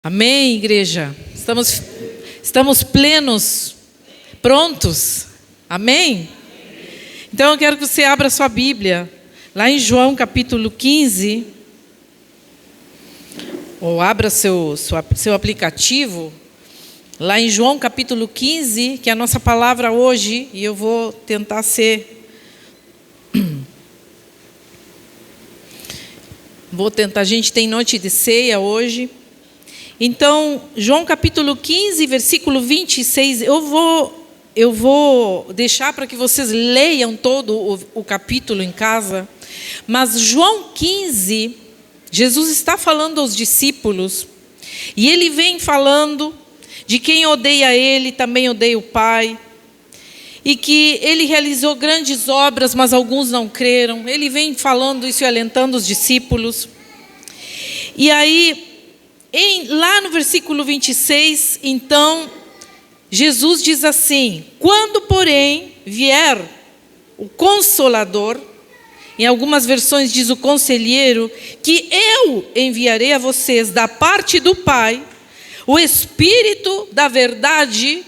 Amém, igreja? Estamos plenos, prontos? Amém? Então eu quero que você abra sua Bíblia, lá em João capítulo 15, ou abra seu aplicativo, lá em João capítulo 15, que é a nossa palavra hoje, e eu vou tentar a gente tem noite de ceia hoje. Então, João capítulo 15, versículo 26, eu vou deixar para que vocês leiam todo o capítulo em casa, mas João 15, Jesus está falando aos discípulos, e ele vem falando de quem odeia ele, também odeia o Pai, e que ele realizou grandes obras, mas alguns não creram. Ele vem falando isso e alentando os discípulos. E aí, lá no versículo 26, então, Jesus diz assim: quando, porém, vier o Consolador, em algumas versões diz o Conselheiro, que eu enviarei a vocês da parte do Pai, o Espírito da verdade,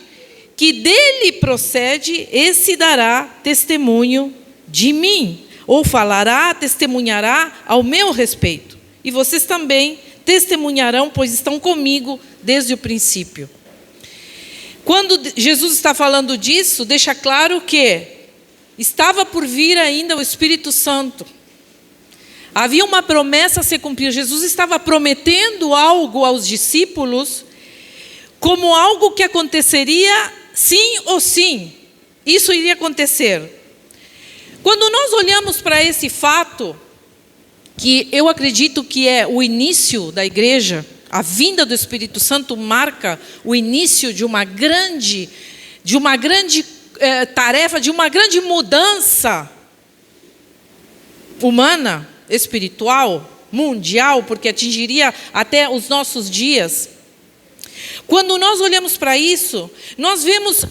que dele procede, esse dará testemunho de mim, ou falará, testemunhará ao meu respeito. E vocês também testemunharão, pois estão comigo desde o princípio. Quando Jesus está falando disso, deixa claro que estava por vir ainda o Espírito Santo. Havia uma promessa a ser cumprida. Jesus estava prometendo algo aos discípulos, como algo que aconteceria sim ou sim. Isso iria acontecer. Quando nós olhamos para esse fato, que eu acredito que é o início da igreja, a vinda do Espírito Santo marca o início de uma grande tarefa, de uma grande mudança humana, espiritual, mundial, porque atingiria até os nossos dias. Quando nós olhamos para isso,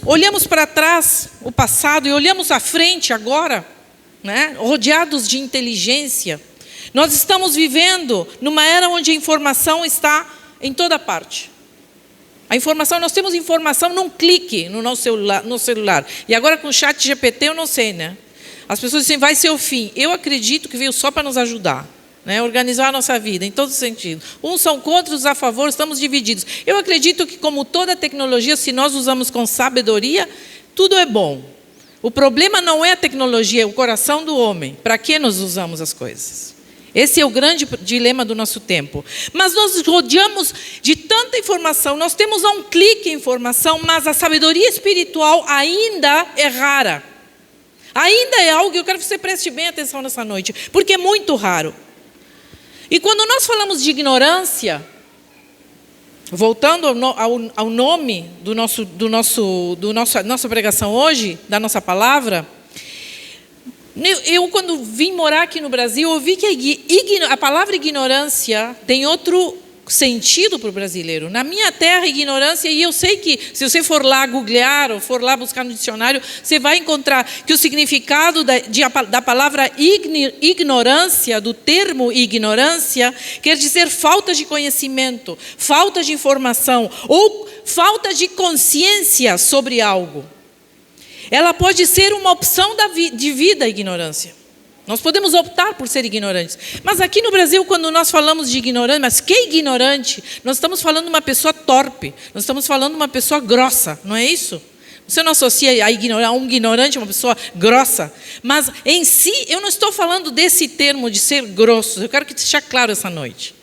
olhamos para trás, o passado, e olhamos à frente agora, né, rodeados de inteligência. Nós estamos vivendo numa era onde a informação está em toda parte. Nós temos informação num clique no nosso celular. E agora com o chat GPT eu não sei, né? As pessoas dizem, vai ser o fim. Eu acredito que veio só para nos ajudar, né? Organizar a nossa vida, em todos os sentidos. Uns são contra, outros a favor, estamos divididos. Eu acredito que, como toda tecnologia, se nós usamos com sabedoria, tudo é bom. O problema não é a tecnologia, é o coração do homem. Para que nós usamos as coisas? Esse é o grande dilema do nosso tempo. Mas nós rodeamos de tanta informação, nós temos a um clique a informação, mas a sabedoria espiritual ainda é rara. Ainda é algo que eu quero que você preste bem atenção nessa noite, porque é muito raro. E quando nós falamos de ignorância, voltando ao nome nossa pregação hoje, da nossa palavra, eu, quando vim morar aqui no Brasil, ouvi que a palavra ignorância tem outro sentido para o brasileiro. Na minha terra, ignorância, e eu sei que se você for lá googlear ou for lá buscar no dicionário, você vai encontrar que o significado da palavra ignorância, do termo ignorância, quer dizer falta de conhecimento, falta de informação ou falta de consciência sobre algo. Ela pode ser uma opção de vida, a ignorância. Nós podemos optar por ser ignorantes. Mas aqui no Brasil, quando nós falamos de ignorante, mas que ignorante? Nós estamos falando de uma pessoa torpe. Nós estamos falando de uma pessoa grossa, não é isso? Você não associa a um ignorante a uma pessoa grossa. Mas em si, eu não estou falando desse termo de ser grosso. Eu quero que seja claro essa noite.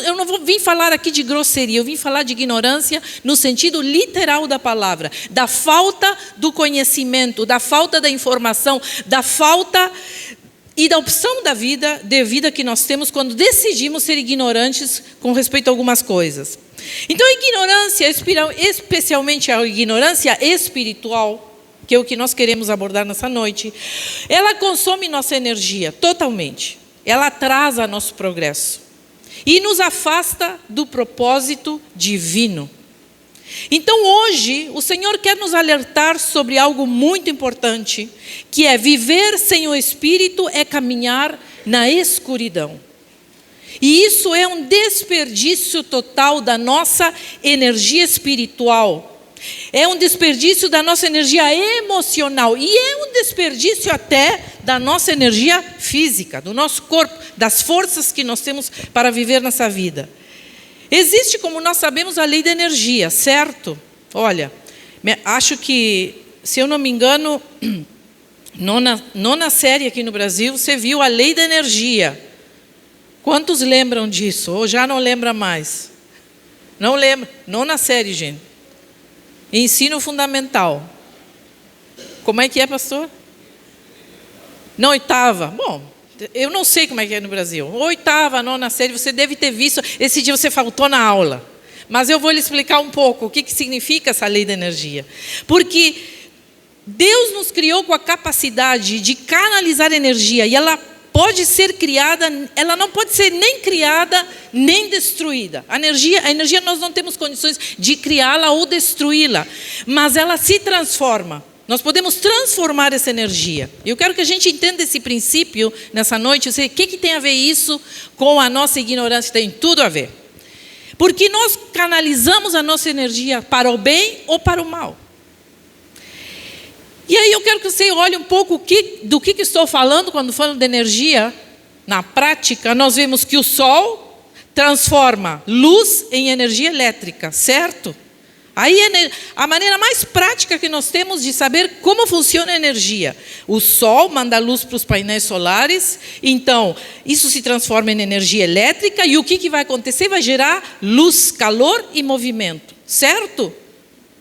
Eu não vim falar aqui de grosseria, eu vim falar de ignorância no sentido literal da palavra, da falta do conhecimento, da falta da informação, da falta e da opção de vida que nós temos quando decidimos ser ignorantes com respeito a algumas coisas. Então a ignorância, especialmente a ignorância espiritual, que é o que nós queremos abordar nessa noite, ela consome nossa energia totalmente, ela atrasa nosso progresso. E nos afasta do propósito divino. Então hoje, o Senhor quer nos alertar sobre algo muito importante, que é viver sem o Espírito é caminhar na escuridão. E isso é um desperdício total da nossa energia espiritual. É um desperdício da nossa energia emocional. E é um desperdício até da nossa energia física, do nosso corpo, das forças que nós temos para viver nessa vida. Existe, como nós sabemos, a lei da energia, certo? Olha, acho que, se eu não me engano, nona série aqui no Brasil, você viu a lei da energia. Quantos lembram disso? Ou já não lembra mais? Não lembra? Nona série, gente. Ensino fundamental. Como é que é, pastor? Não, oitava. Bom, eu não sei como é que é no Brasil. Oitava, nona série, você deve ter visto. Esse dia você faltou na aula. Mas eu vou lhe explicar um pouco o que significa essa lei da energia. Porque Deus nos criou com a capacidade de canalizar energia. E ela pode ser criada, ela não pode ser nem criada, nem destruída. A energia nós não temos condições de criá-la ou destruí-la. Mas ela se transforma. Nós podemos transformar essa energia. Eu quero que a gente entenda esse princípio nessa noite. O que tem a ver isso com a nossa ignorância? Tem tudo a ver. Porque nós canalizamos a nossa energia para o bem ou para o mal. E aí eu quero que você olhe um pouco do que estou falando quando falo de energia. Na prática, nós vemos que o Sol transforma luz em energia elétrica, certo? Aí a maneira mais prática que nós temos de saber como funciona a energia. O Sol manda luz para os painéis solares, então isso se transforma em energia elétrica e o que vai acontecer? Vai gerar luz, calor e movimento, certo?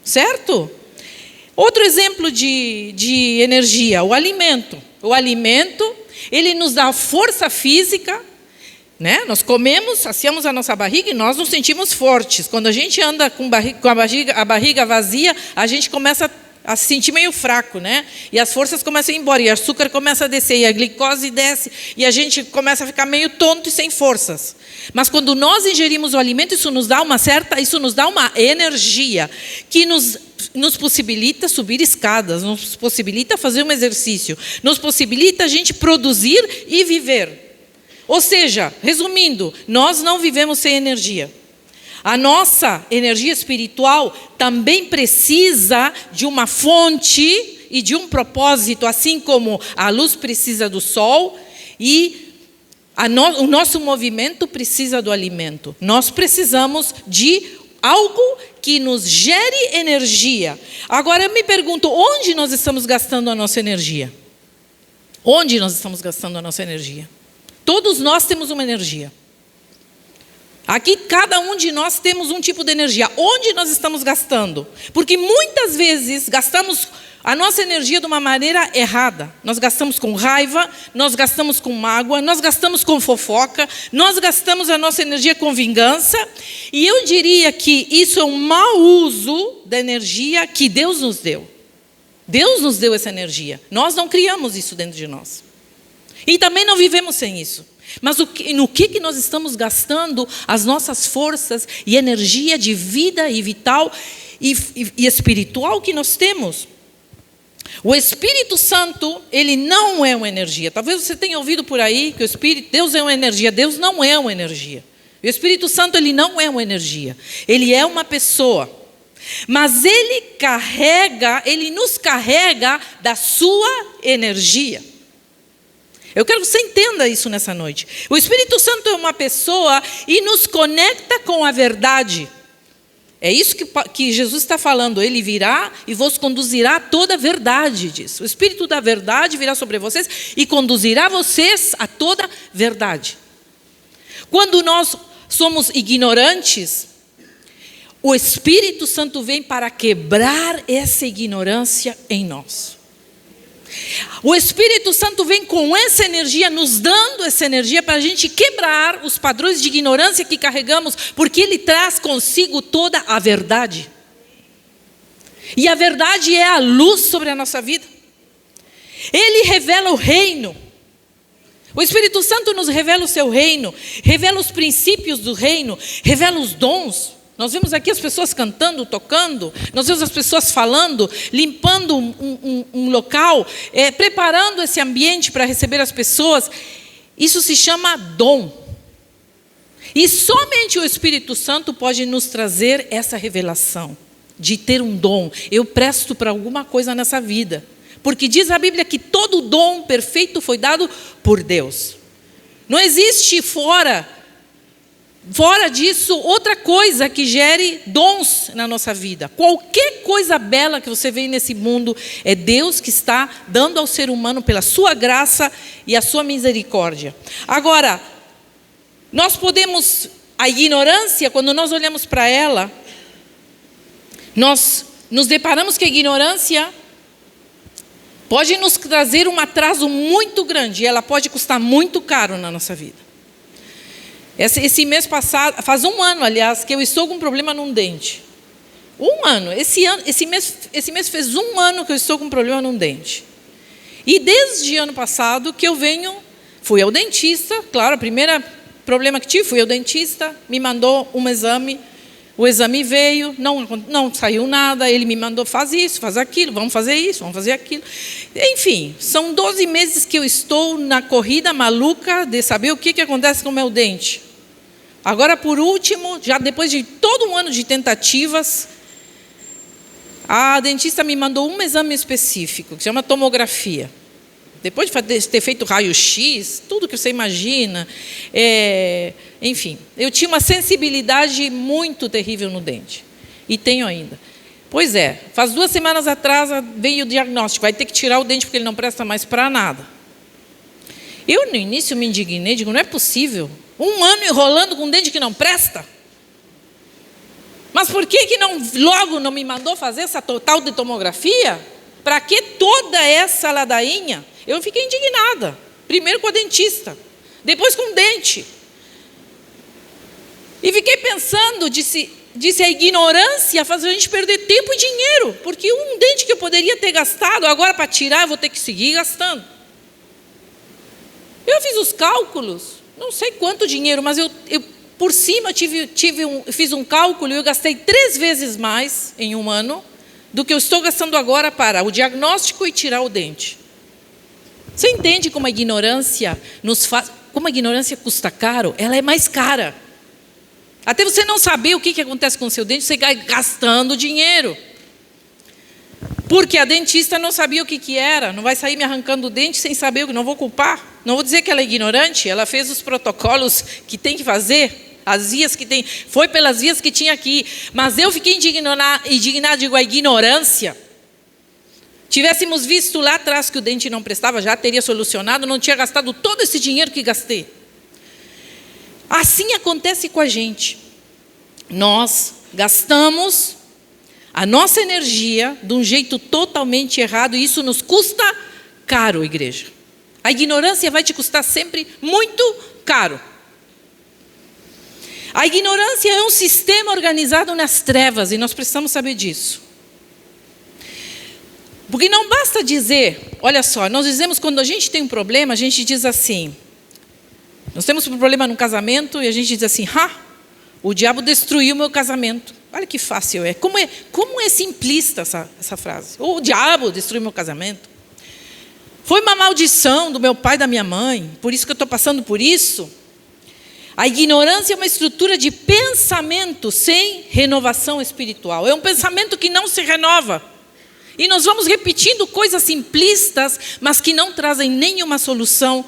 Certo? Outro exemplo de energia, o alimento. O alimento, ele nos dá força física, né? Nós comemos, saciamos a nossa barriga e nós nos sentimos fortes. Quando a gente anda com a barriga vazia, a gente começa a se sentir meio fraco, né? E as forças começam a ir embora, e o açúcar começa a descer, e a glicose desce, e a gente começa a ficar meio tonto e sem forças. Mas quando nós ingerimos o alimento, isso nos dá uma energia que nos possibilita subir escadas, nos possibilita fazer um exercício, nos possibilita a gente produzir e viver. Ou seja, resumindo, nós não vivemos sem energia. A nossa energia espiritual também precisa de uma fonte e de um propósito, assim como a luz precisa do sol e o nosso movimento precisa do alimento. Nós precisamos de algo que nos gere energia. Agora eu me pergunto, onde nós estamos gastando a nossa energia? Onde nós estamos gastando a nossa energia? Todos nós temos uma energia. Aqui, cada um de nós temos um tipo de energia. Onde nós estamos gastando? Porque muitas vezes gastamos a nossa energia de uma maneira errada. Nós gastamos com raiva, nós gastamos com mágoa, nós gastamos com fofoca, nós gastamos a nossa energia com vingança. E eu diria que isso é um mau uso da energia que Deus nos deu. Deus nos deu essa energia. Nós não criamos isso dentro de nós. E também não vivemos sem isso. Mas no que nós estamos gastando as nossas forças e energia de vida e vital e espiritual que nós temos? O Espírito Santo, ele não é uma energia. Talvez você tenha ouvido por aí que Deus é uma energia. Deus não é uma energia. O Espírito Santo, ele não é uma energia. Ele é uma pessoa. Mas ele nos carrega da sua energia. Eu quero que você entenda isso nessa noite. O Espírito Santo é uma pessoa e nos conecta com a verdade. É isso que Jesus está falando. Ele virá e vos conduzirá a toda a verdade, diz. O Espírito da verdade virá sobre vocês e conduzirá vocês a toda a verdade. Quando nós somos ignorantes, o Espírito Santo vem para quebrar essa ignorância em nós. O Espírito Santo vem com essa energia, nos dando essa energia para a gente quebrar os padrões de ignorância que carregamos, porque Ele traz consigo toda a verdade. E a verdade é a luz sobre a nossa vida. Ele revela o reino. O Espírito Santo nos revela o seu reino, revela os princípios do reino, revela os dons. Nós vemos aqui as pessoas cantando, tocando, nós vemos as pessoas falando, limpando um local, preparando esse ambiente para receber as pessoas. Isso se chama dom. E somente o Espírito Santo pode nos trazer essa revelação de ter um dom. Eu presto para alguma coisa nessa vida. Porque diz a Bíblia que todo dom perfeito foi dado por Deus. Não existe fora disso outra coisa que gere dons na nossa vida. Qualquer coisa bela que você vê nesse mundo é Deus que está dando ao ser humano pela sua graça e a sua misericórdia. Agora, nós podemos, a ignorância, quando nós olhamos para ela, nós nos deparamos que a ignorância pode nos trazer um atraso muito grande, e ela pode custar muito caro na nossa vida. Esse mês passado, faz um ano, aliás, que eu estou com um problema num dente. Um ano. Esse mês fez um ano que eu estou com um problema num dente. E desde ano passado que eu fui ao dentista, claro, o primeiro problema que tive, fui ao dentista, me mandou um exame, o exame veio, não saiu nada, ele me mandou, faz isso, faz aquilo, vamos fazer isso, vamos fazer aquilo. Enfim, são 12 meses que eu estou na corrida maluca de saber o que acontece com o meu dente. Agora, por último, já depois de todo um ano de tentativas, a dentista me mandou um exame específico, que se chama tomografia. Depois de ter feito raio-x, tudo que você imagina, enfim, eu tinha uma sensibilidade muito terrível no dente. E tenho ainda. Pois é, faz 2 semanas atrás veio o diagnóstico, vai ter que tirar o dente porque ele não presta mais para nada. Eu, no início, me indignei, digo, não é possível. 1 ano enrolando com um dente que não presta? Mas por que logo não me mandou fazer essa total de tomografia? Para que toda essa ladainha? Eu fiquei indignada. Primeiro com a dentista, depois com o dente. E fiquei pensando, disse a ignorância faz a gente perder tempo e dinheiro. Porque um dente que eu poderia ter gastado, agora para tirar eu vou ter que seguir gastando. Eu fiz os cálculos, não sei quanto dinheiro, mas eu por cima fiz um cálculo e eu gastei 3 vezes mais em 1 ano do que eu estou gastando agora para o diagnóstico e tirar o dente. Você entende como a ignorância como a ignorância custa caro? Ela é mais cara. Até você não saber o que acontece com o seu dente, você vai gastando dinheiro. Porque a dentista não sabia o que era, não vai sair me arrancando o dente sem saber, não vou culpar. Não vou dizer que ela é ignorante, ela fez os protocolos que tem que fazer, as vias que tem, foi pelas vias que tinha que ir. Mas eu fiquei indignada, digo, a ignorância. Tivéssemos visto lá atrás que o dente não prestava, já teria solucionado, não tinha gastado todo esse dinheiro que gastei. Assim acontece com a gente. Nós gastamos a nossa energia de um jeito totalmente errado e isso nos custa caro, igreja. A ignorância vai te custar sempre muito caro. A ignorância é um sistema organizado nas trevas e nós precisamos saber disso. Porque não basta dizer, olha só, nós dizemos quando a gente tem um problema, a gente diz assim, nós temos um problema no casamento e a gente diz assim, o diabo destruiu meu casamento. Olha que fácil é. Como é simplista essa frase. O diabo destruiu meu casamento. Foi uma maldição do meu pai e da minha mãe, por isso que eu estou passando por isso. A ignorância é uma estrutura de pensamento sem renovação espiritual. É um pensamento que não se renova. E nós vamos repetindo coisas simplistas, mas que não trazem nenhuma solução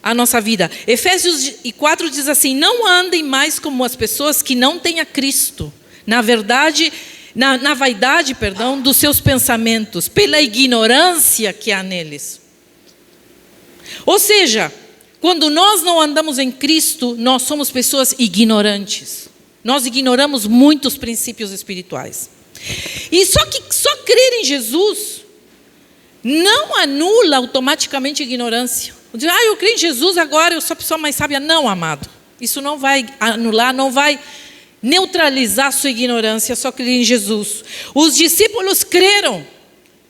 à nossa vida. Efésios 4 diz assim, não andem mais como as pessoas que não têm a Cristo. Na vaidade, dos seus pensamentos, pela ignorância que há neles. Ou seja, quando nós não andamos em Cristo, nós somos pessoas ignorantes. Nós ignoramos muitos princípios espirituais. E só crer em Jesus não anula automaticamente a ignorância. Eu creio em Jesus, agora eu sou a pessoa mais sábia. Não, amado. Isso não vai anular, não vai neutralizar a sua ignorância, só crer em Jesus. Os discípulos creram.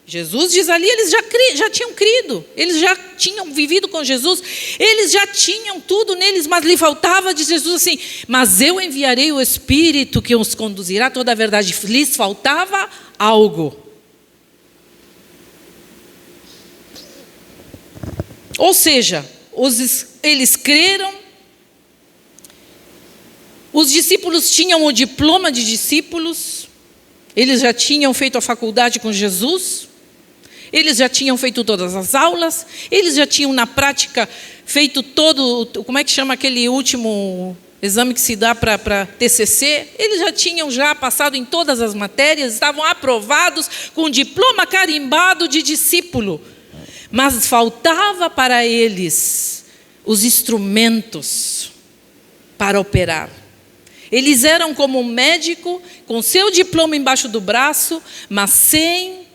Jesus diz ali, eles já tinham crido, eles já tinham vivido com Jesus, eles já tinham tudo neles, mas lhe faltava de Jesus assim, mas eu enviarei o Espírito que os conduzirá a toda a verdade. Lhes faltava algo. Ou seja, eles creram, Os discípulos tinham o diploma de discípulos, eles já tinham feito a faculdade com Jesus, eles já tinham feito todas as aulas, eles já tinham na prática feito todo, como é que chama aquele último exame que se dá para TCC? Eles já tinham passado em todas as matérias, estavam aprovados com diploma carimbado de discípulo. Mas faltava para eles os instrumentos para operar. Eles eram como um médico com seu diploma embaixo do braço, mas sem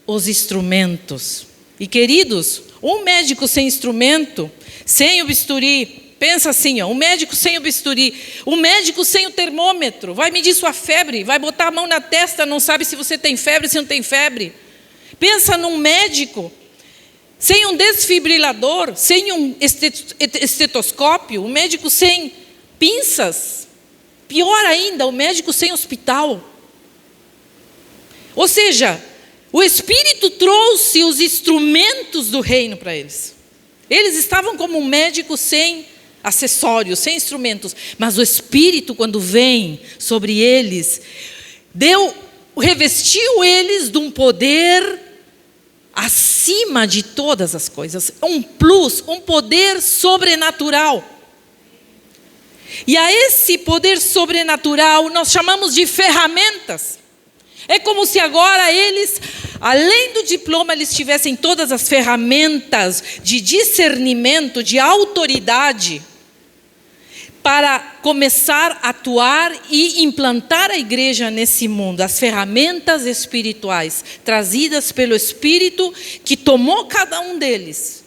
os instrumentos. E queridos, um médico sem instrumento, sem o bisturi, pensa assim, um médico sem o bisturi, um médico sem o termômetro, vai medir sua febre, vai botar a mão na testa, não sabe se você tem febre, se não tem febre. Pensa num médico sem um desfibrilador, sem um estetoscópio, um médico sem pinças, pior ainda, o médico sem hospital. Ou seja, o Espírito trouxe os instrumentos do reino para eles. Eles estavam como um médico sem acessórios, sem instrumentos, mas o Espírito, quando vem sobre eles, revestiu eles de um poder acima de todas as coisas, um plus, um poder sobrenatural. E a esse poder sobrenatural nós chamamos de ferramentas. É como se agora eles, além do diploma, eles tivessem todas as ferramentas de discernimento, de autoridade, para começar a atuar e implantar a igreja nesse mundo. As ferramentas espirituais, trazidas pelo Espírito, que tomou cada um deles.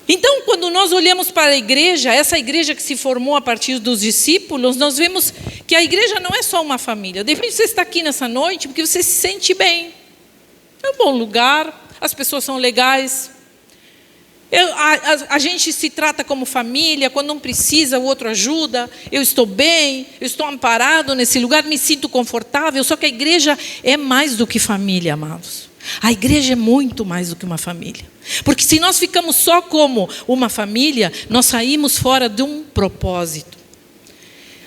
Então, quando nós olhamos para a igreja, essa igreja que se formou a partir dos discípulos, nós vemos que a igreja não é só uma família. De repente você está aqui nessa noite porque você se sente bem. É um bom lugar, as pessoas são legais. A gente se trata como família, quando um precisa, o outro ajuda. Eu estou bem, eu estou amparado nesse lugar, me sinto confortável. Só que a igreja é mais do que família, amados. A igreja é muito mais do que uma família. Porque se nós ficamos só como uma família, nós saímos fora de um propósito.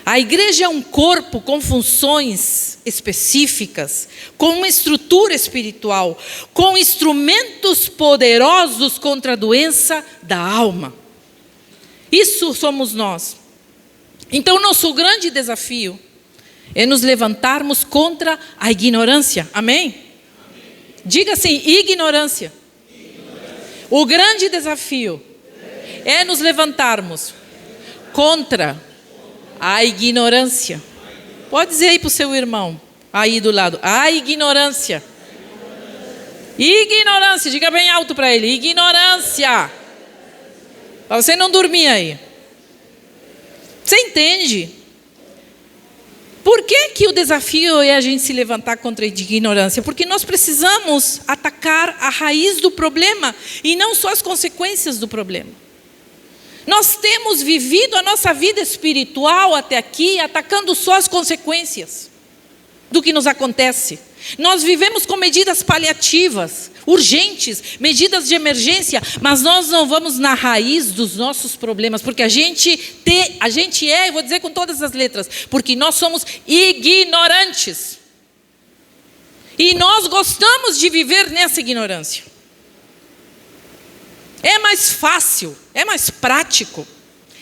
A igreja é um corpo com funções específicas, com uma estrutura espiritual, com instrumentos poderosos contra a doença da alma. Isso somos nós. Então, nosso grande desafio é nos levantarmos contra a ignorância. Amém? Diga assim, ignorância. O grande desafio é nos levantarmos contra a ignorância. Pode dizer aí para o seu irmão, aí do lado, a ignorância. Ignorância, diga bem alto para ele, ignorância. Para você não dormir aí. Você entende? Por que o desafio é a gente se levantar contra a ignorância? Porque nós precisamos atacar a raiz do problema e não só as consequências do problema. Nós temos vivido a nossa vida espiritual até aqui atacando só as consequências do que nos acontece. Nós vivemos com medidas paliativas, urgentes, medidas de emergência, mas nós não vamos na raiz dos nossos problemas, porque a gente é, eu vou dizer com todas as letras, porque nós somos ignorantes. E nós gostamos de viver nessa ignorância. É mais fácil, é mais prático,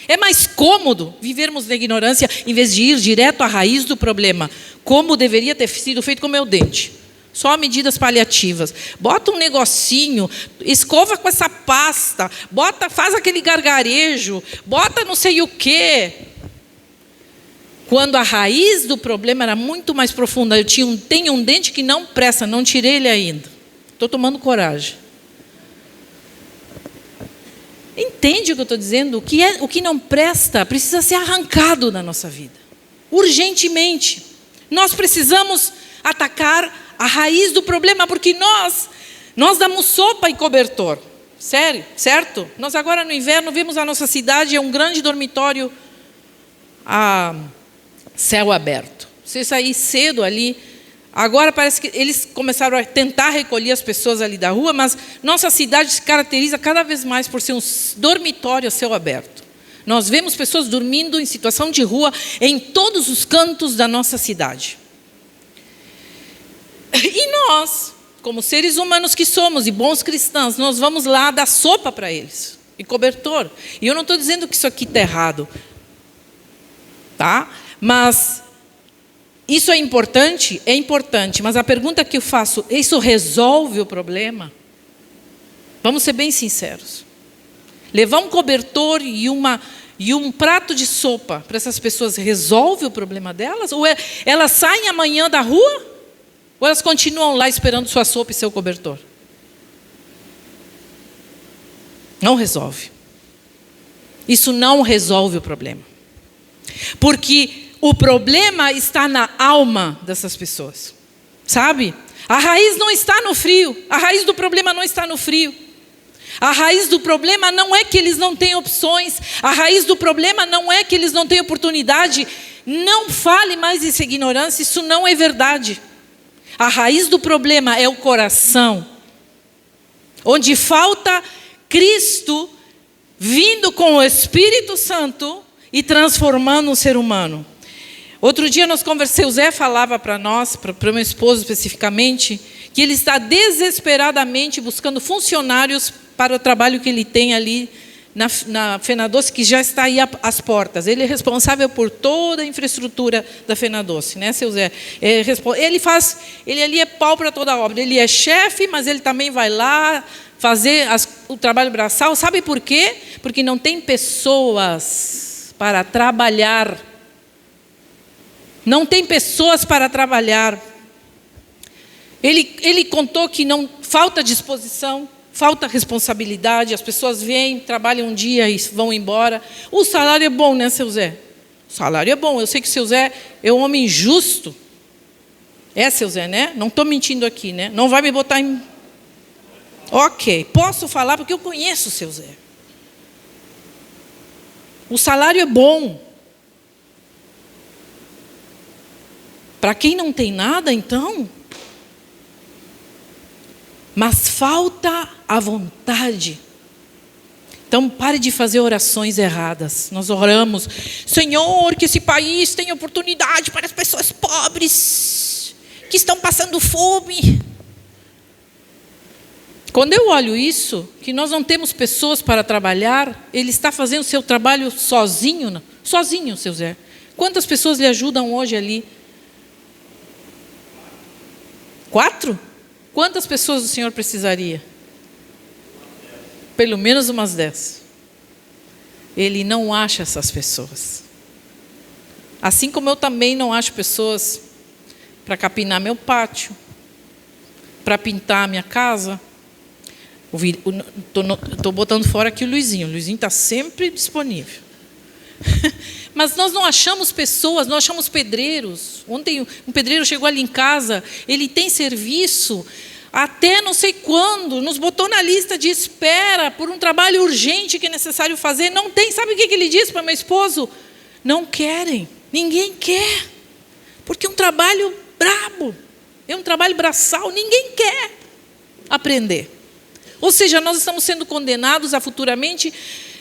é mais cômodo vivermos na ignorância em vez de ir direto à raiz do problema, como deveria ter sido feito com o meu dente. Só medidas paliativas. Bota um negocinho, escova com essa pasta, faz aquele gargarejo, bota não sei o quê. Quando a raiz do problema era muito mais profunda. Eu tenho um dente que não presta, não tirei ele ainda. Estou tomando coragem. Entende o que eu estou dizendo? O que não presta precisa ser arrancado da nossa vida. Urgentemente. Nós precisamos atacar a raiz do problema, porque nós damos sopa e cobertor. Sério, certo? Nós agora no inverno vimos a nossa cidade, é um grande dormitório a céu aberto. Você sair cedo ali. Agora parece que eles começaram a tentar recolher as pessoas ali da rua, mas nossa cidade se caracteriza cada vez mais por ser um dormitório a céu aberto. Nós vemos pessoas dormindo em situação de rua em todos os cantos da nossa cidade. E nós, como seres humanos que somos e bons cristãos, nós vamos lá dar sopa para eles e cobertor. E eu não estou dizendo que isso aqui está errado, tá? Mas isso é importante, mas a pergunta que eu faço, isso resolve o problema? Vamos ser bem sinceros. Levar um cobertor e um prato de sopa para essas pessoas resolve o problema delas? Ou elas saem amanhã da rua? Ou elas continuam lá esperando sua sopa e seu cobertor? Não resolve. Isso não resolve o problema. Porque o problema está na alma dessas pessoas. Sabe? A raiz não está no frio. A raiz do problema não está no frio. A raiz do problema não é que eles não têm opções. A raiz do problema não é que eles não têm oportunidade. Não fale mais dessa ignorância, isso não é verdade. A raiz do problema é o coração, onde falta Cristo vindo com o Espírito Santo e transformando um ser humano. Outro dia o Zé falava para nós, para o meu esposo especificamente, que ele está desesperadamente buscando funcionários para o trabalho que ele tem ali na Fenadoce, que já está aí às portas. Ele é responsável por toda a infraestrutura da Fenadoce, né, seu Zé? Ele ali é pau para toda a obra. Ele é chefe, mas ele também vai lá fazer o trabalho braçal. Sabe por quê? Porque não tem pessoas para trabalhar. Não tem pessoas para trabalhar. Ele contou que não falta disposição, falta responsabilidade, as pessoas vêm, trabalham um dia e vão embora. O salário é bom, né, seu Zé? O salário é bom. Eu sei que o seu Zé é um homem justo. É, seu Zé, né? Não estou mentindo aqui, né? Não vai me botar em... Ok, posso falar porque eu conheço o seu Zé. O salário é bom. Para quem não tem nada, então... Mas falta a vontade. Então pare de fazer orações erradas. Nós oramos, Senhor, que esse país tenha oportunidade para as pessoas pobres, que estão passando fome. Quando eu olho isso, que nós não temos pessoas para trabalhar, ele está fazendo o seu trabalho sozinho, sozinho, seu Zé. Quantas pessoas lhe ajudam hoje ali? 4? Quantas pessoas o senhor precisaria? Pelo menos umas 10. Ele não acha essas pessoas. Assim como eu também não acho pessoas para capinar meu pátio, para pintar a minha casa. Estou botando fora aqui o Luizinho. O Luizinho está sempre disponível. Mas nós não achamos pessoas, nós achamos pedreiros. Ontem um pedreiro chegou ali em casa, ele tem serviço até não sei quando, nos botou na lista de espera por um trabalho urgente que é necessário fazer. Não tem, sabe o que ele disse para meu esposo? Não querem, ninguém quer, porque é um trabalho brabo, é um trabalho braçal, ninguém quer aprender. Ou seja, nós estamos sendo condenados a futuramente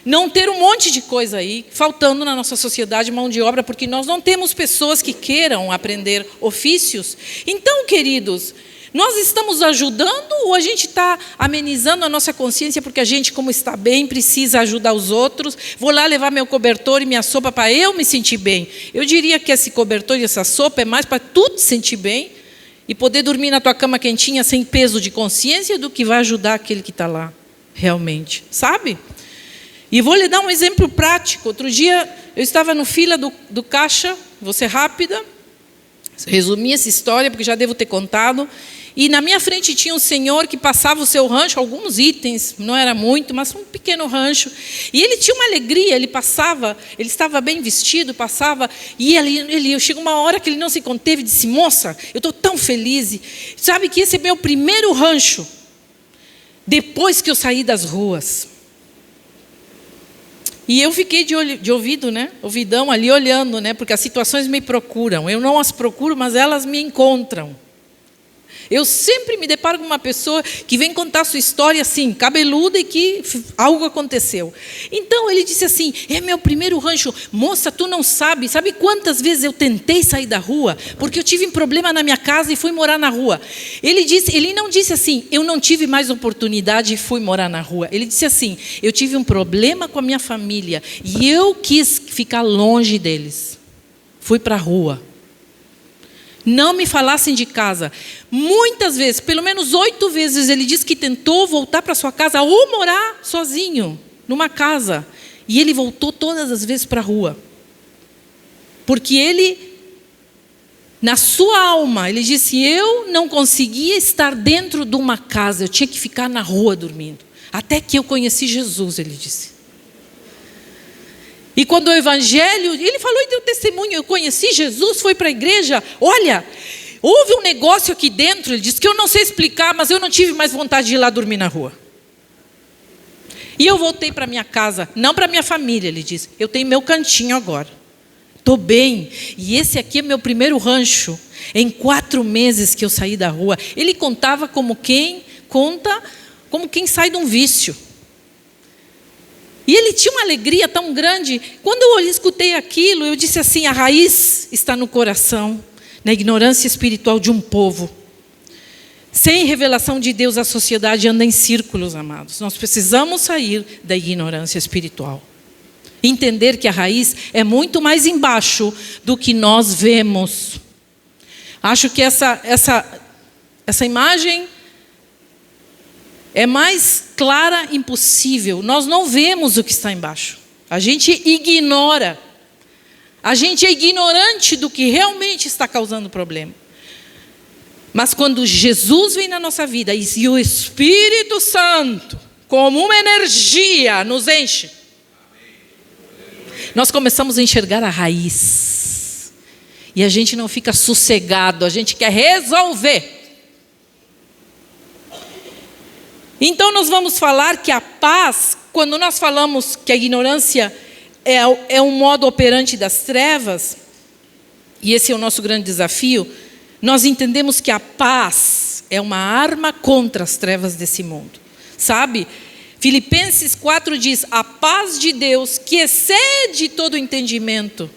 não ter um monte de coisa aí, faltando na nossa sociedade mão de obra, porque nós não temos pessoas que queiram aprender ofícios. Então, queridos, nós estamos ajudando ou a gente está amenizando a nossa consciência porque a gente, como está bem, precisa ajudar os outros? Vou lá levar meu cobertor e minha sopa para eu me sentir bem. Eu diria que esse cobertor e essa sopa é mais para tu te sentir bem e poder dormir na tua cama quentinha sem peso de consciência do que vai ajudar aquele que está lá realmente, sabe? E vou lhe dar um exemplo prático. Outro dia eu estava no fila do caixa, vou ser rápida, resumir essa história porque já devo ter contado. E na minha frente tinha um senhor que passava o seu rancho, alguns itens, não era muito, mas um pequeno rancho. E ele tinha uma alegria, ele passava, ele estava bem vestido, passava, e chegou uma hora que ele não se conteve e disse, moça, eu estou tão feliz. Sabe que esse é meu primeiro rancho, depois que eu saí das ruas. E eu fiquei de ouvido, né? Ouvidão ali olhando, né? Porque as situações me procuram. Eu não as procuro, mas elas me encontram. Eu sempre me deparo com uma pessoa que vem contar sua história assim, cabeluda, e que algo aconteceu. Então ele disse assim: é meu primeiro rancho. Moça, tu não sabe quantas vezes eu tentei sair da rua, porque eu tive um problema na minha casa e fui morar na rua. Ele não disse assim, eu não tive mais oportunidade e fui morar na rua. Ele disse assim, eu tive um problema com a minha família e eu quis ficar longe deles. Fui para a rua. Não me falassem de casa. Muitas vezes, pelo menos 8 vezes, ele disse que tentou voltar para sua casa ou morar sozinho, numa casa. E ele voltou todas as vezes para a rua. Porque ele, na sua alma, ele disse, eu não conseguia estar dentro de uma casa, eu tinha que ficar na rua dormindo. Até que eu conheci Jesus, ele disse. E quando o evangelho, ele falou e deu testemunho, eu conheci Jesus, foi para a igreja, olha, houve um negócio aqui dentro, ele disse que eu não sei explicar, mas eu não tive mais vontade de ir lá dormir na rua. E eu voltei para minha casa, não para minha família, ele disse, eu tenho meu cantinho agora, estou bem, e esse aqui é meu primeiro rancho, em 4 meses que eu saí da rua. Ele contava como quem sai de um vício. E ele tinha uma alegria tão grande. Quando eu escutei aquilo, eu disse assim, a raiz está no coração, na ignorância espiritual de um povo. Sem revelação de Deus, a sociedade anda em círculos, amados. Nós precisamos sair da ignorância espiritual. Entender que a raiz é muito mais embaixo do que nós vemos. Acho que essa imagem é mais clara impossível. Nós não vemos o que está embaixo. A gente ignora. A gente é ignorante do que realmente está causando problema. Mas quando Jesus vem na nossa vida e o Espírito Santo, como uma energia, nos enche, nós começamos a enxergar a raiz. E a gente não fica sossegado, a gente quer resolver. Então nós vamos falar que a paz, quando nós falamos que a ignorância é um modo operante das trevas, e esse é o nosso grande desafio, nós entendemos que a paz é uma arma contra as trevas desse mundo. Sabe? Filipenses 4 diz, a paz de Deus que excede todo entendimento.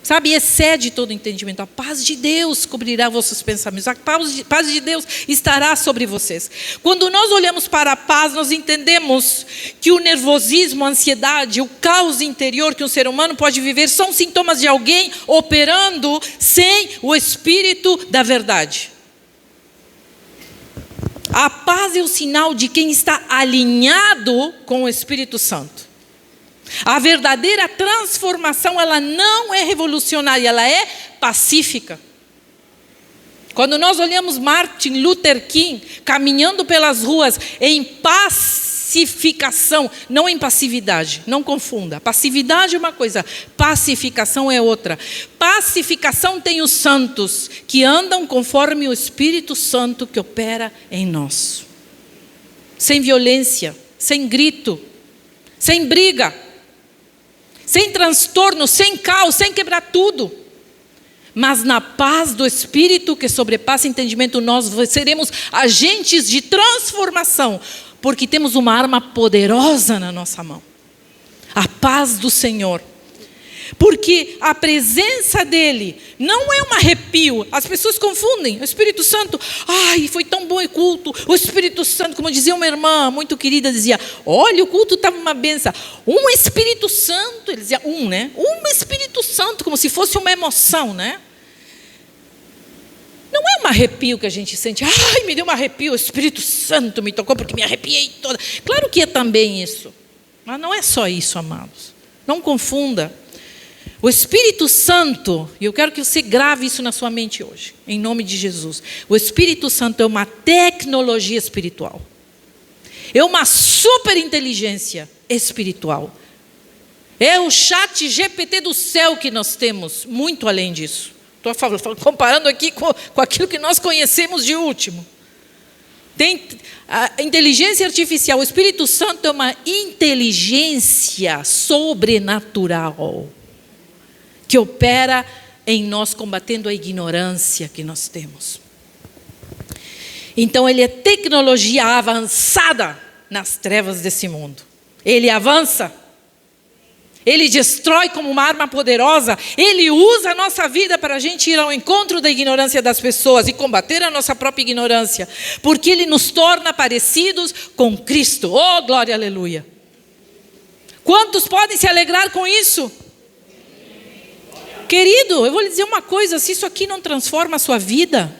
Sabe, excede todo entendimento. A paz de Deus cobrirá vossos pensamentos. A paz de Deus estará sobre vocês. Quando nós olhamos para a paz, nós entendemos que o nervosismo, a ansiedade, o caos interior que um ser humano pode viver são sintomas de alguém operando sem o Espírito da verdade. A paz é o sinal de quem está alinhado com o Espírito Santo. A verdadeira transformação, ela não é revolucionária, ela é pacífica. Quando nós olhamos Martin Luther King caminhando pelas ruas em pacificação, não em passividade, não confunda. Passividade é uma coisa, pacificação é outra. Pacificação tem os santos que andam conforme o Espírito Santo que opera em nós. Sem violência, sem grito, sem briga, sem transtorno, sem caos, sem quebrar tudo. Mas na paz do Espírito que sobrepassa entendimento, nós seremos agentes de transformação, porque temos uma arma poderosa na nossa mão. A paz do Senhor. Porque a presença dEle não é um arrepio. As pessoas confundem. O Espírito Santo, ai, foi tão bom o culto. O Espírito Santo, como dizia uma irmã muito querida, dizia, olha, o culto estava uma benção. Um Espírito Santo, ele dizia né? Um Espírito Santo, como se fosse uma emoção, né? Não é um arrepio que a gente sente, ai, me deu um arrepio, o Espírito Santo me tocou porque me arrepiei toda. Claro que é também isso. Mas não é só isso, amados. Não confunda. O Espírito Santo, e eu quero que você grave isso na sua mente hoje, em nome de Jesus. O Espírito Santo é uma tecnologia espiritual. É uma super inteligência espiritual. É o chat GPT do céu que nós temos, muito além disso. Estou comparando aqui com aquilo que nós conhecemos de último. Tem a inteligência artificial, o Espírito Santo é uma inteligência sobrenatural que opera em nós, combatendo a ignorância que nós temos. Então ele é tecnologia avançada nas trevas desse mundo. Ele avança. Ele destrói como uma arma poderosa. Ele usa a nossa vida para a gente ir ao encontro da ignorância das pessoas e combater a nossa própria ignorância. Porque Ele nos torna parecidos com Cristo. Oh, glória, aleluia. Quantos podem se alegrar com isso? Querido, eu vou lhe dizer uma coisa. Se isso aqui não transforma a sua vida,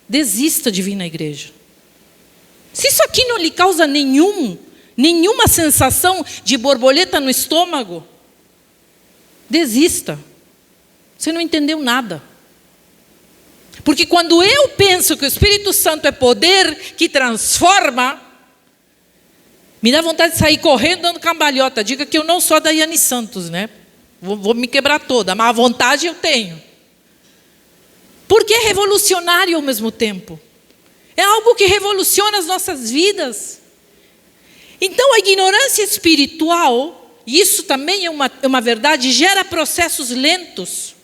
desista de vir na igreja. Se isso aqui não lhe causa nenhuma sensação de borboleta no estômago, desista. Você não entendeu nada. Porque quando eu penso que o Espírito Santo é poder que transforma, me dá vontade de sair correndo dando cambalhota. Diga que eu não sou a Daiane Santos, né? Vou me quebrar toda, mas a vontade eu tenho. Porque é revolucionário ao mesmo tempo. É algo que revoluciona as nossas vidas. Então a ignorância espiritual, e isso também é uma verdade, gera processos lentos.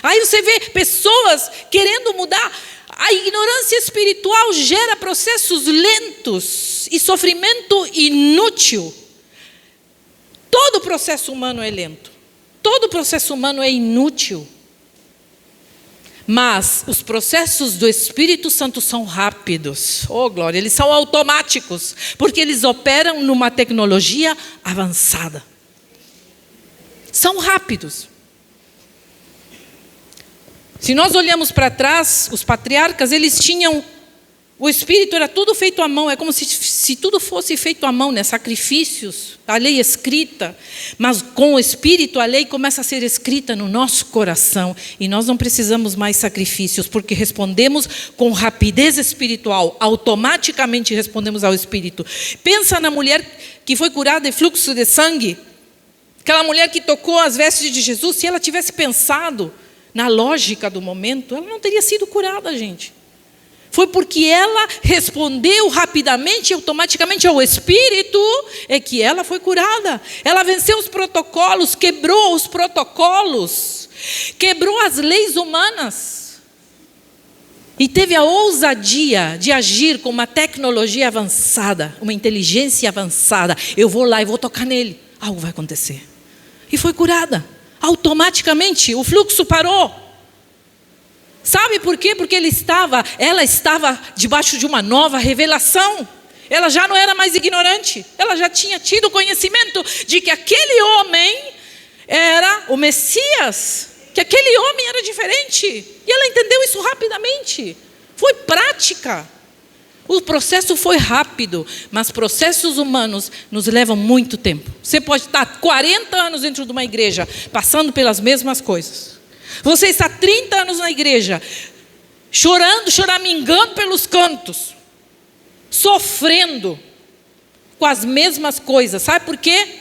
Aí você vê pessoas querendo mudar. A ignorância espiritual gera processos lentos e sofrimento inútil. Todo processo humano é lento. Todo processo humano é inútil. Mas os processos do Espírito Santo são rápidos. Oh, glória, eles são automáticos, porque eles operam numa tecnologia avançada. São rápidos. Se nós olhamos para trás, os patriarcas, eles tinham... O Espírito era tudo feito à mão. É como se tudo fosse feito à mão, né? Sacrifícios, a lei escrita. Mas com o Espírito, a lei começa a ser escrita no nosso coração. E nós não precisamos mais sacrifícios, porque respondemos com rapidez espiritual. Automaticamente respondemos ao Espírito. Pensa na mulher que foi curada de fluxo de sangue. Aquela mulher que tocou as vestes de Jesus, se ela tivesse pensado na lógica do momento, ela não teria sido curada, gente. Foi porque ela respondeu rapidamente e automaticamente ao Espírito, é que ela foi curada. Ela venceu os protocolos, quebrou os protocolos, quebrou as leis humanas. E teve a ousadia de agir com uma tecnologia avançada, uma inteligência avançada. Eu vou lá e vou tocar nele, algo vai acontecer. E foi curada. Automaticamente, o fluxo parou. Sabe por quê? Porque ela estava debaixo de uma nova revelação. Ela já não era mais ignorante. Ela já tinha tido conhecimento de que aquele homem era o Messias. Que aquele homem era diferente. E ela entendeu isso rapidamente. Foi prática. O processo foi rápido, mas processos humanos nos levam muito tempo. Você pode estar 40 anos dentro de uma igreja, passando pelas mesmas coisas. Você está 30 anos na igreja, chorando, choramingando pelos cantos, sofrendo com as mesmas coisas. Sabe por quê?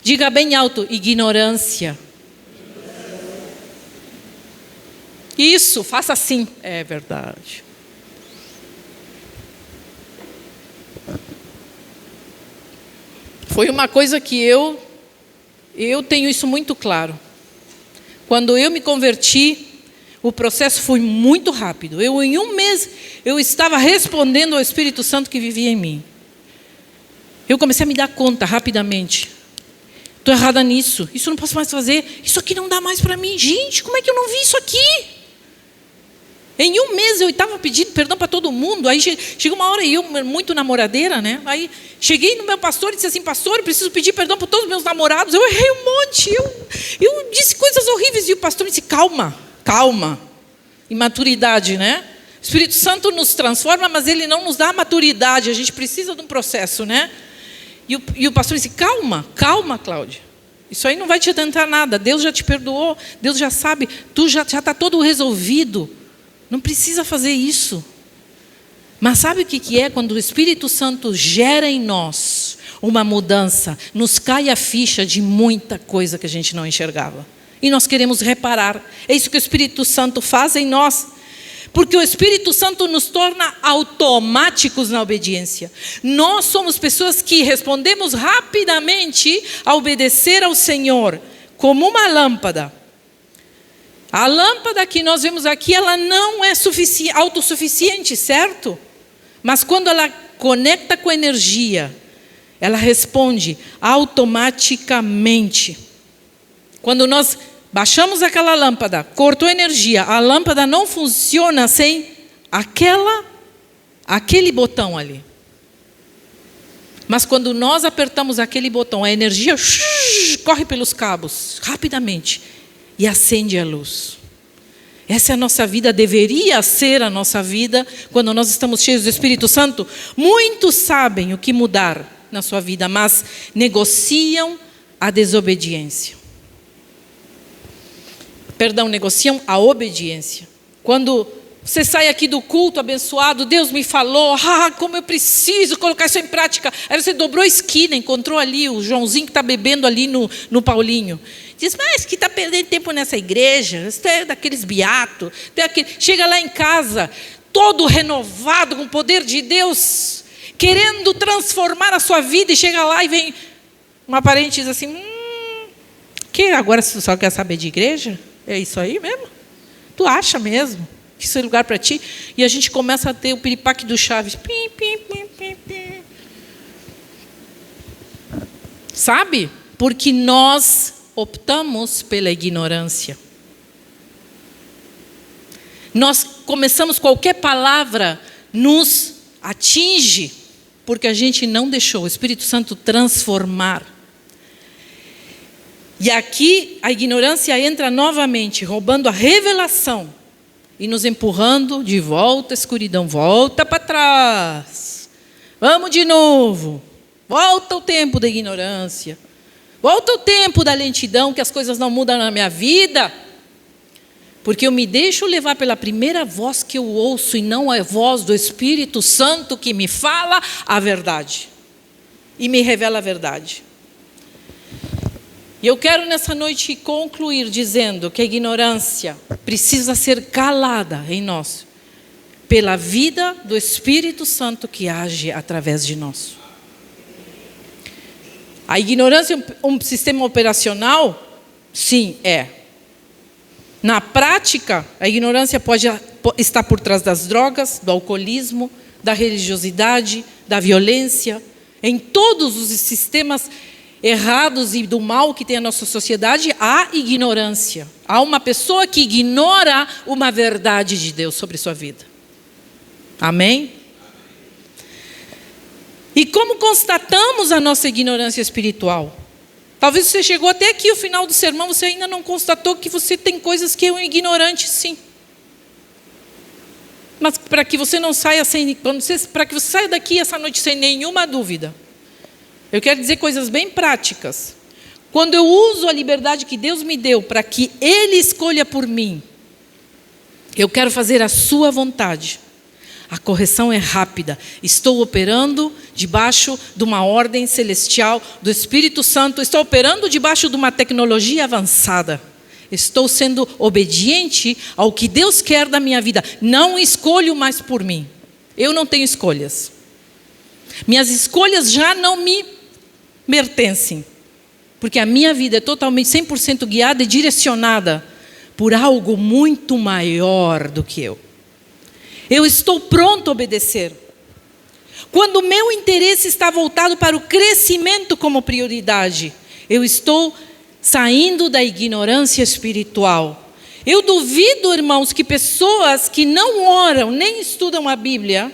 Diga bem alto: ignorância. Isso, faça assim. É verdade. Foi uma coisa que eu tenho isso muito claro. Quando eu me converti, o processo foi muito rápido. Em um mês, eu estava respondendo ao Espírito Santo que vivia em mim. Eu comecei a me dar conta rapidamente. Estou errada nisso. Isso eu não posso mais fazer. Isso aqui não dá mais para mim. Gente, como é que eu não vi isso aqui? Em um mês eu estava pedindo perdão para todo mundo. Aí chegou uma hora, e eu muito namoradeira, né? Aí cheguei no meu pastor e disse assim: pastor, eu preciso pedir perdão para todos os meus namorados. Eu errei um monte, eu disse coisas horríveis. E o pastor me disse: calma, calma. Imaturidade, né? O Espírito Santo nos transforma, mas Ele não nos dá maturidade. A gente precisa de um processo, né? E o pastor disse: calma, calma, Cláudia. Isso aí não vai te adiantar nada. Deus já te perdoou, Deus já sabe, tu já está todo resolvido. Não precisa fazer isso. Mas sabe o que é? Quando o Espírito Santo gera em nós uma mudança, nos cai a ficha de muita coisa que a gente não enxergava. E nós queremos reparar. É isso que o Espírito Santo faz em nós. Porque o Espírito Santo nos torna automáticos na obediência. Nós somos pessoas que respondemos rapidamente a obedecer ao Senhor, como uma lâmpada. A lâmpada que nós vemos aqui, ela não é autossuficiente, certo? Mas quando ela conecta com a energia, ela responde automaticamente. Quando nós baixamos aquela lâmpada, cortou a energia, a lâmpada não funciona sem aquele botão ali. Mas quando nós apertamos aquele botão, a energia corre pelos cabos rapidamente e acende a luz. Essa é a nossa vida, deveria ser a nossa vida quando nós estamos cheios do Espírito Santo. Muitos sabem o que mudar na sua vida, mas negociam a desobediência. Negociam a obediência. Quando você sai aqui do culto abençoado, Deus me falou, como eu preciso colocar isso em prática. Aí você dobrou a esquina, encontrou ali o Joãozinho que está bebendo ali no Paulinho. Diz, mas que está perdendo tempo nessa igreja, você é daqueles beatos. Chega lá em casa, todo renovado com o poder de Deus, querendo transformar a sua vida, e chega lá e vem uma parente e diz assim, que agora você só quer saber de igreja? É isso aí mesmo? Tu acha mesmo que isso é lugar para ti? E a gente começa a ter o piripaque do Chaves. Pim, pim, pim, pim, pim. Sabe? Porque nós optamos pela ignorância. Nós começamos, qualquer palavra nos atinge, porque a gente não deixou o Espírito Santo transformar. E aqui a ignorância entra novamente, roubando a revelação e nos empurrando de volta à escuridão. Volta para trás. Vamos de novo. Volta ao tempo da ignorância. Volta ao tempo da lentidão, que as coisas não mudam na minha vida. Porque eu me deixo levar pela primeira voz que eu ouço, e não a voz do Espírito Santo que me fala a verdade. E me revela a verdade. E eu quero nessa noite concluir dizendo que a ignorância precisa ser calada em nós, pela vida do Espírito Santo que age através de nós. A ignorância é um sistema operacional? Sim, é. Na prática, a ignorância pode estar por trás das drogas, do alcoolismo, da religiosidade, da violência, em todos os sistemas errados e do mal que tem a nossa sociedade, há ignorância. Há uma pessoa que ignora uma verdade de Deus sobre sua vida. Amém? E como constatamos a nossa ignorância espiritual? Talvez você chegou até aqui, o final do sermão, você ainda não constatou que você tem coisas que é um ignorante, sim. Mas para que você não saia para que você saia daqui essa noite sem nenhuma dúvida, eu quero dizer coisas bem práticas. Quando eu uso a liberdade que Deus me deu para que Ele escolha por mim, eu quero fazer a sua vontade. A correção é rápida. Estou operando debaixo de uma ordem celestial do Espírito Santo. Estou operando debaixo de uma tecnologia avançada. Estou sendo obediente ao que Deus quer da minha vida. Não escolho mais por mim. Eu não tenho escolhas. Minhas escolhas já não me pertencem. Porque a minha vida é totalmente 100% guiada e direcionada por algo muito maior do que eu. Eu estou pronto a obedecer. Quando o meu interesse está voltado para o crescimento como prioridade, eu estou saindo da ignorância espiritual. Eu duvido, irmãos, que pessoas que não oram, nem estudam a Bíblia,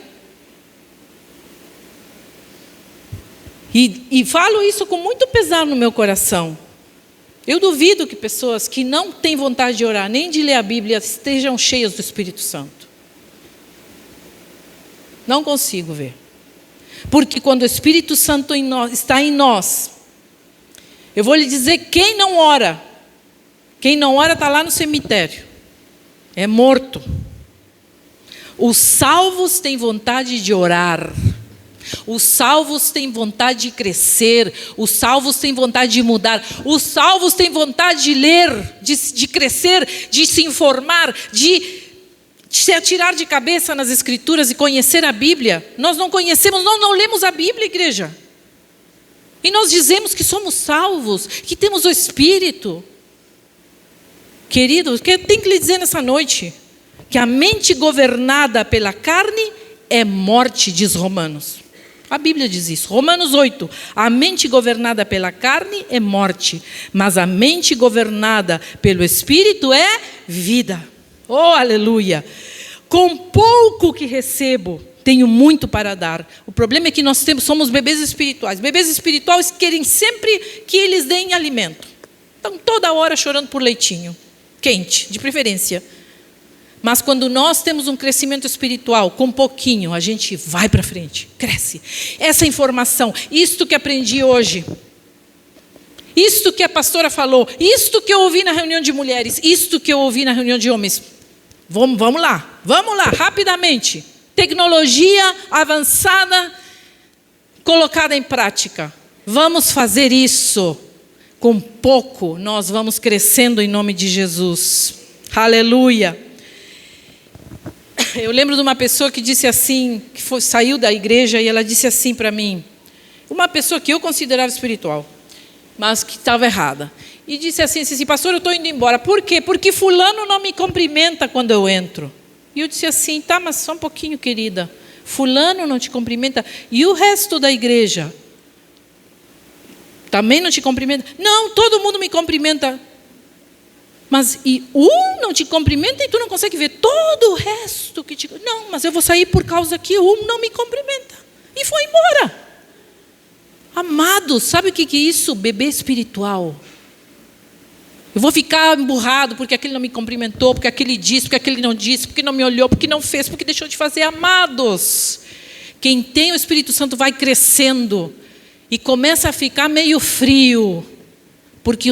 e falo isso com muito pesar no meu coração, eu duvido que pessoas que não têm vontade de orar, nem de ler a Bíblia, estejam cheias do Espírito Santo. Não consigo ver. Porque quando o Espírito Santo está em nós, eu vou lhe dizer, quem não ora está lá no cemitério, é morto. Os salvos têm vontade de orar, os salvos têm vontade de crescer, os salvos têm vontade de mudar, os salvos têm vontade de ler, de crescer, de se informar, de se atirar de cabeça nas Escrituras e conhecer a Bíblia. Nós não conhecemos, nós não lemos a Bíblia, igreja. E nós dizemos que somos salvos, que temos o Espírito. Queridos, tem que lhe dizer nessa noite, que a mente governada pela carne é morte, diz Romanos. A Bíblia diz isso. Romanos 8. A mente governada pela carne é morte, mas a mente governada pelo Espírito é vida. Oh, aleluia! Com pouco que recebo, tenho muito para dar. O problema é que nós somos bebês espirituais. Bebês espirituais querem sempre que eles deem alimento. Estão toda hora chorando por leitinho. Quente, de preferência. Mas quando nós temos um crescimento espiritual, com pouquinho, a gente vai para frente, cresce. Essa informação, isto que aprendi hoje, isto que a pastora falou, isto que eu ouvi na reunião de mulheres, isto que eu ouvi na reunião de homens. Vamos lá, rapidamente. Tecnologia avançada, colocada em prática. Vamos fazer isso. Com pouco, nós vamos crescendo em nome de Jesus. Aleluia. Eu lembro de uma pessoa que disse assim, saiu da igreja e ela disse assim para mim, uma pessoa que eu considerava espiritual, mas que estava errada. E disse assim, pastor, eu estou indo embora. Por quê? Porque fulano não me cumprimenta quando eu entro. E eu disse assim, tá, mas só um pouquinho, querida. Fulano não te cumprimenta. E o resto da igreja? Também não te cumprimenta? Não, todo mundo me cumprimenta. Mas e um não te cumprimenta e tu não consegue ver todo o resto que te... Não, mas eu vou sair por causa que um não me cumprimenta. E foi embora. Amados, sabe o que é isso? Bebê espiritual. Eu vou ficar emburrado porque aquele não me cumprimentou, porque aquele disse, porque aquele não disse, porque não me olhou, porque não fez, porque deixou de fazer. Amados, quem tem o Espírito Santo vai crescendo e começa a ficar meio frio, porque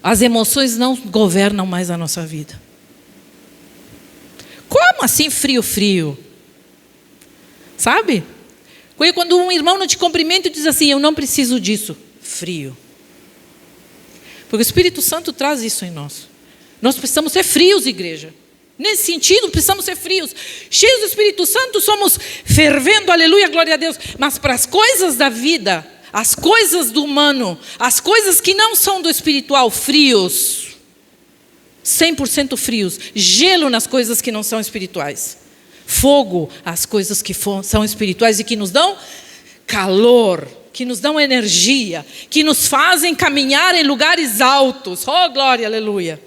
as emoções não governam mais a nossa vida. Como assim frio? Sabe? Quando um irmão não te cumprimenta e diz assim, eu não preciso disso. Frio. Porque o Espírito Santo traz isso em nós. Nós precisamos ser frios, igreja. Nesse sentido, precisamos ser frios. Cheios do Espírito Santo, somos fervendo, aleluia, glória a Deus. Mas para as coisas da vida, as coisas do humano, as coisas que não são do espiritual, frios. 100% frios. Gelo nas coisas que não são espirituais. Fogo, as coisas que são espirituais e que nos dão calor, que nos dão energia, que nos fazem caminhar em lugares altos. Oh, glória, aleluia.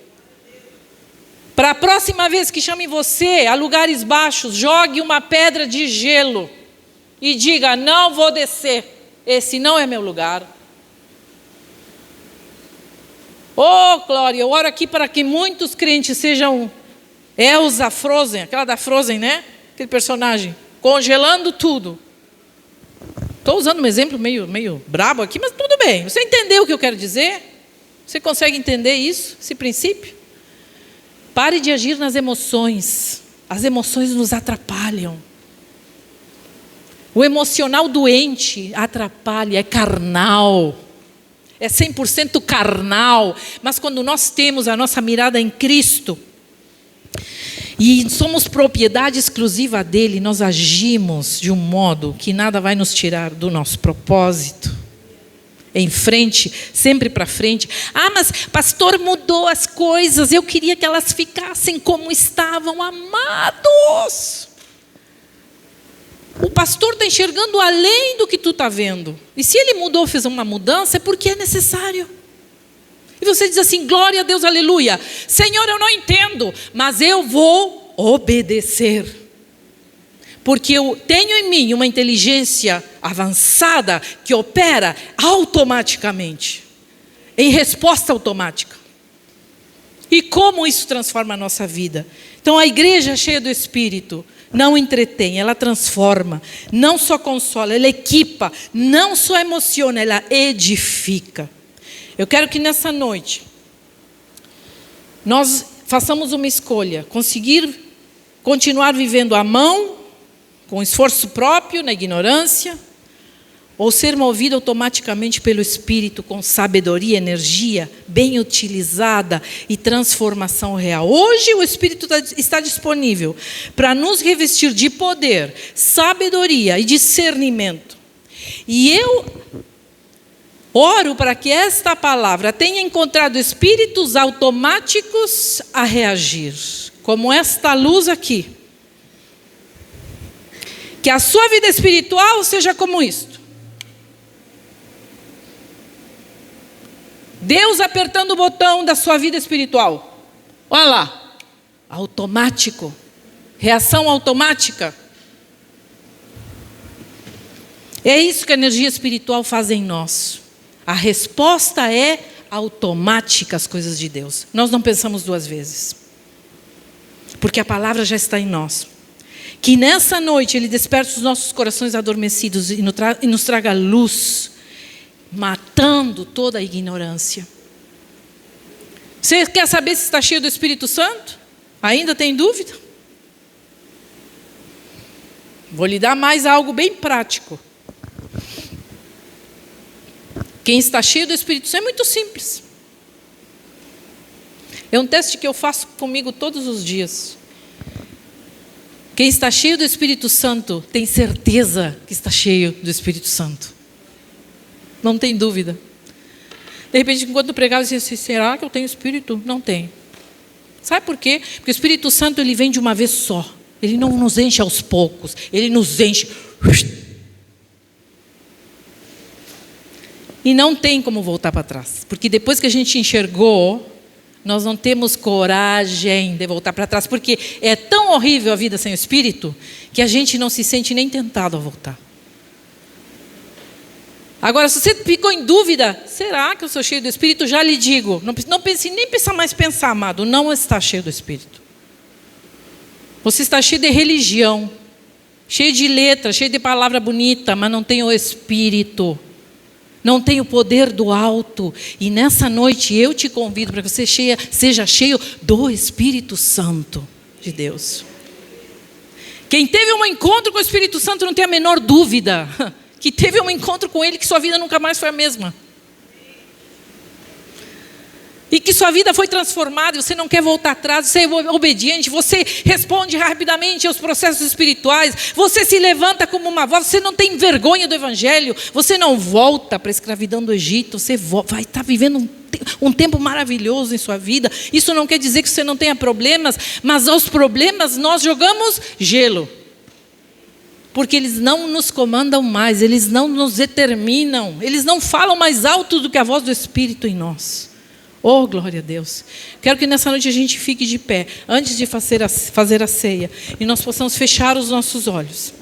Para a próxima vez que chamem você a lugares baixos, jogue uma pedra de gelo e diga, não vou descer, esse não é meu lugar. Oh, glória, eu oro aqui para que muitos crentes sejam Elsa Frozen, aquela da Frozen, né? Aquele personagem, congelando tudo. Estou usando um exemplo meio brabo aqui, mas tudo bem. Você entendeu o que eu quero dizer? Você consegue entender isso, esse princípio? Pare de agir nas emoções. As emoções nos atrapalham. O emocional doente atrapalha, é carnal. É 100% carnal. Mas quando nós temos a nossa mirada em Cristo, e somos propriedade exclusiva dele, nós agimos de um modo que nada vai nos tirar do nosso propósito. Em frente, sempre para frente. Ah, mas pastor, mudou as coisas, eu queria que elas ficassem como estavam. Amados! O pastor está enxergando além do que tu está vendo. E se ele mudou, fez uma mudança, é porque é necessário. E você diz assim, glória a Deus, aleluia. Senhor, eu não entendo, mas eu vou obedecer. Porque eu tenho em mim uma inteligência avançada que opera automaticamente. Em resposta automática. E como isso transforma a nossa vida? Então a igreja cheia do Espírito não entretém, ela transforma. Não só consola, ela equipa. Não só emociona, ela edifica. Eu quero que nessa noite nós façamos uma escolha, conseguir continuar vivendo à mão, com esforço próprio, na ignorância, ou ser movido automaticamente pelo Espírito com sabedoria, energia, bem utilizada e transformação real. Hoje o Espírito está disponível para nos revestir de poder, sabedoria e discernimento. E eu oro para que esta palavra tenha encontrado espíritos automáticos a reagir, como esta luz aqui. Que a sua vida espiritual seja como isto. Deus apertando o botão da sua vida espiritual. Olha lá. Automático. Reação automática. É isso que a energia espiritual faz em nós. A resposta é automática às coisas de Deus. Nós não pensamos duas vezes. Porque a palavra já está em nós. Que nessa noite Ele desperte os nossos corações adormecidos e nos traga luz, matando toda a ignorância. Você quer saber se está cheio do Espírito Santo? Ainda tem dúvida? Vou lhe dar mais algo bem prático. Quem está cheio do Espírito Santo é muito simples. É um teste que eu faço comigo todos os dias. Quem está cheio do Espírito Santo tem certeza que está cheio do Espírito Santo. Não tem dúvida. De repente, enquanto eu pregava, eu dizia assim, será que eu tenho Espírito? Não tenho. Sabe por quê? Porque o Espírito Santo ele vem de uma vez só. Ele não nos enche aos poucos. Ele nos enche. E não tem como voltar para trás. Porque depois que a gente enxergou, nós não temos coragem de voltar para trás. Porque é tão horrível a vida sem o Espírito, que a gente não se sente nem tentado a voltar. Agora, se você ficou em dúvida, será que eu sou cheio do Espírito? Já lhe digo, não pense, nem precisa mais pensar, amado, não está cheio do Espírito. Você está cheio de religião, cheio de letra, cheio de palavra bonita, mas não tem o Espírito. Não tem o poder do alto. E nessa noite eu te convido para que você seja cheio do Espírito Santo de Deus. Quem teve um encontro com o Espírito Santo não tem a menor dúvida que teve um encontro com Ele, que sua vida nunca mais foi a mesma. E que sua vida foi transformada, e você não quer voltar atrás, você é obediente, você responde rapidamente aos processos espirituais, você se levanta como uma voz, você não tem vergonha do Evangelho, você não volta para a escravidão do Egito, você vai estar vivendo um tempo maravilhoso em sua vida. Isso não quer dizer que você não tenha problemas, mas aos problemas nós jogamos gelo. Porque eles não nos comandam mais, eles não nos determinam, eles não falam mais alto do que a voz do Espírito em nós. Oh, glória a Deus. Quero que nessa noite a gente fique de pé, antes de fazer a ceia, e nós possamos fechar os nossos olhos.